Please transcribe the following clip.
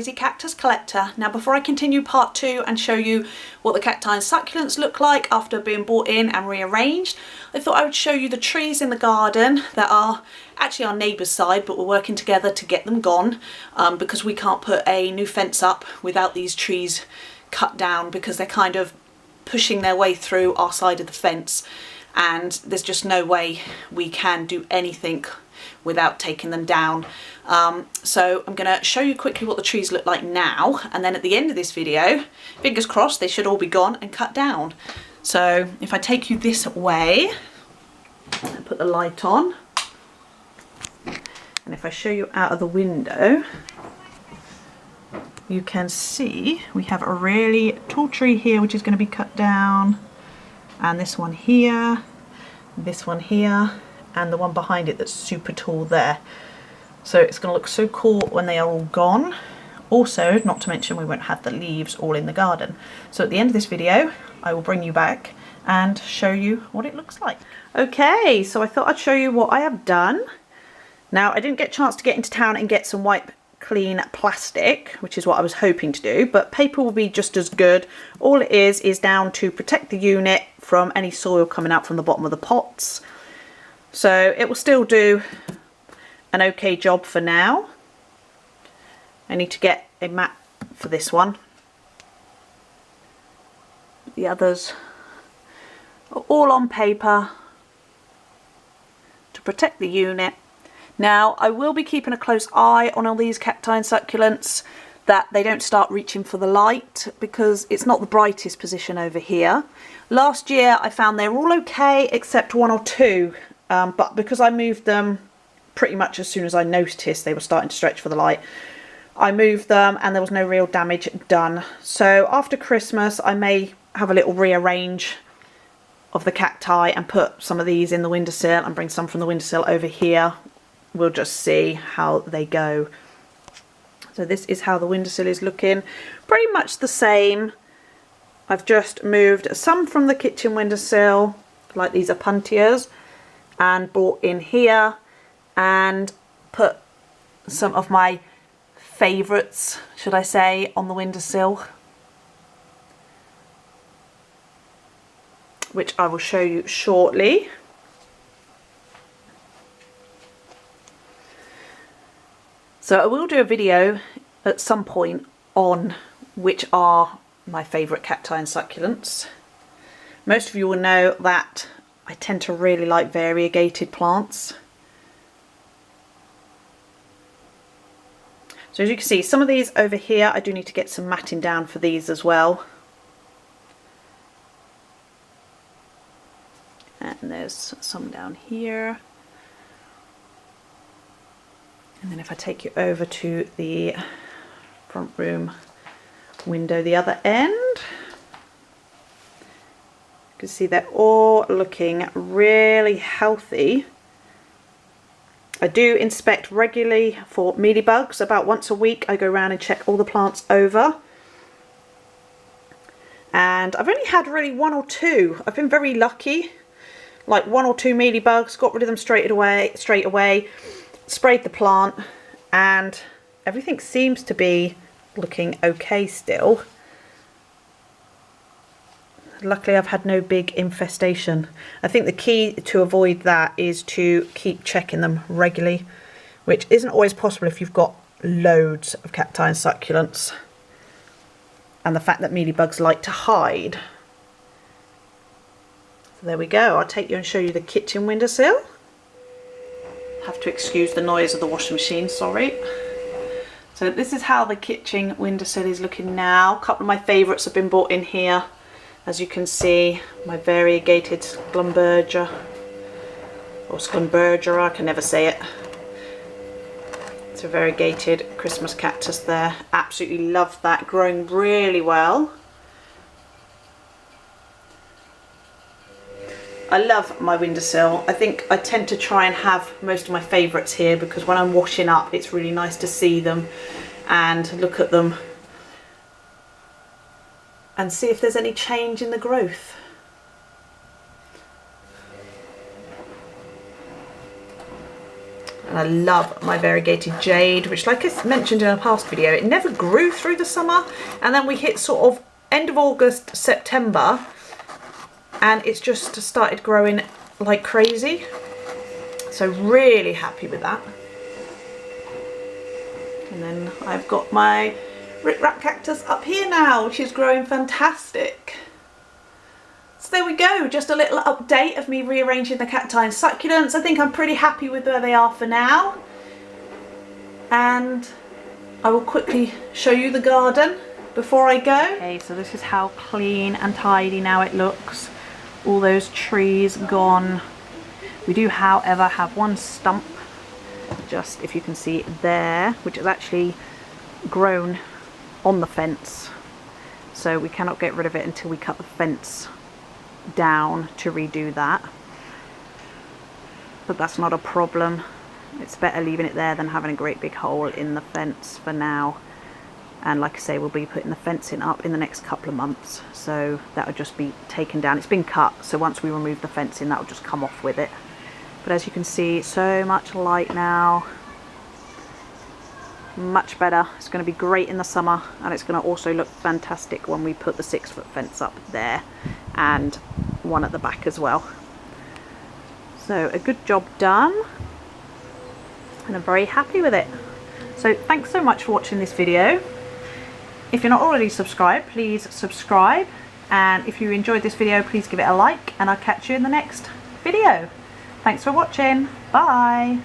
CrazyCactusCollector. Now before I continue part 2 and show you what the cacti and succulents look like after being brought in and rearranged, I thought I would show you the trees in the garden that are actually our neighbour's side, but we're working together to get them gone because we can't put a new fence up without these trees cut down because they're kind of pushing their way through our side of the fence, and there's just no way we can do anything without taking them down. So I'm going to show you quickly what the trees look like now, and then at the end of this video, fingers crossed, they should all be gone and cut down. So if I take you this way and put the light on, and if I show you out of the window, you can see we have a really tall tree here which is going to be cut down, and this one here, and the one behind it that's super tall there. So it's going to look so cool when they are all gone. Also, not to mention, we won't have the leaves all in the garden. So at the end of this video, I will bring you back and show you what it looks like. Okay, so I thought I'd show you what I have done. Now, I didn't get a chance to get into town and get some wipe clean plastic, which is what I was hoping to do, but paper will be just as good. All it is down to protect the unit from any soil coming out from the bottom of the pots. So it will still do an okay job for now. I need to get a mat for this one. The others are all on paper to protect the unit. Now I will be keeping a close eye on all these cacti and succulents, that they don't start reaching for the light, because it's not the brightest position over here. Last year I found they were all okay except one or two, but because I moved them pretty much as soon as I noticed they were starting to stretch for the light, I moved them and there was no real damage done. So after Christmas I may have a little rearrange of the cacti and put some of these in the windowsill and bring some from the windowsill over here. We'll just see how they go. So this is how the windowsill is looking. Pretty much the same. I've just moved some from the kitchen windowsill, like these Opuntias, and brought in here and put some of my favourites, should I say, on the windowsill, which I will show you shortly. So I will do a video at some point on which are my favourite cacti and succulents. Most of you will know that I tend to really like variegated plants. So as you can see, some of these over here, I do need to get some matting down for these as well. And there's some down here. And then if I take you over to the front room window, the other end, you can see they're all looking really healthy. I do inspect regularly for mealybugs. About once a week I go around and check all the plants over. And I've only had really one or two. I've been very lucky. Like one or two mealybugs, got rid of them straight away, sprayed the plant, and everything seems to be looking okay still. Luckily I've had no big infestation. I think the key to avoid that is to keep checking them regularly, which isn't always possible if you've got loads of cacti and succulents, and the fact that mealybugs like to hide. So there we go. I'll take you and show you the kitchen windowsill. Have to excuse the noise of the washing machine, sorry. So this is how the kitchen windowsill is looking now. A couple of my favourites have been brought in here. As you can see, my variegated Schlumberger, or Schlumberger, I can never say it. It's a variegated Christmas cactus there. Absolutely love that, growing really well. I love my windowsill. I think I tend to try and have most of my favourites here because when I'm washing up it's really nice to see them and look at them and see if there's any change in the growth. And I love my variegated jade, which, like I mentioned in a past video, it never grew through the summer, and then we hit sort of end of August, September, and it's just started growing like crazy. So really happy with that. And then I've got my rip-wrap cactus up here now, which is growing fantastic. So there we go, just a little update of me rearranging the cacti and succulents. I think I'm pretty happy with where they are for now. And I will quickly show you the garden before I go. Okay, so this is how clean and tidy now it looks. All those trees gone. We do, however, have one stump, just if you can see there, which is actually grown on the fence. So we cannot get rid of it until we cut the fence down to redo that, but that's not a problem. It's better leaving it there than having a great big hole in the fence for now. And like I say, we'll be putting the fencing up in the next couple of months, so that will just be taken down. It's been cut, so once we remove the fencing, that will just come off with it. But as you can see, so much light now, much better. It's going to be great in the summer, and it's going to also look fantastic when we put the 6-foot fence up there and one at the back as well. So a good job done, and I'm very happy with it. So thanks so much for watching this video. If you're not already subscribed, please subscribe, and if you enjoyed this video, please give it a like, and I'll catch you in the next video. Thanks for watching. Bye.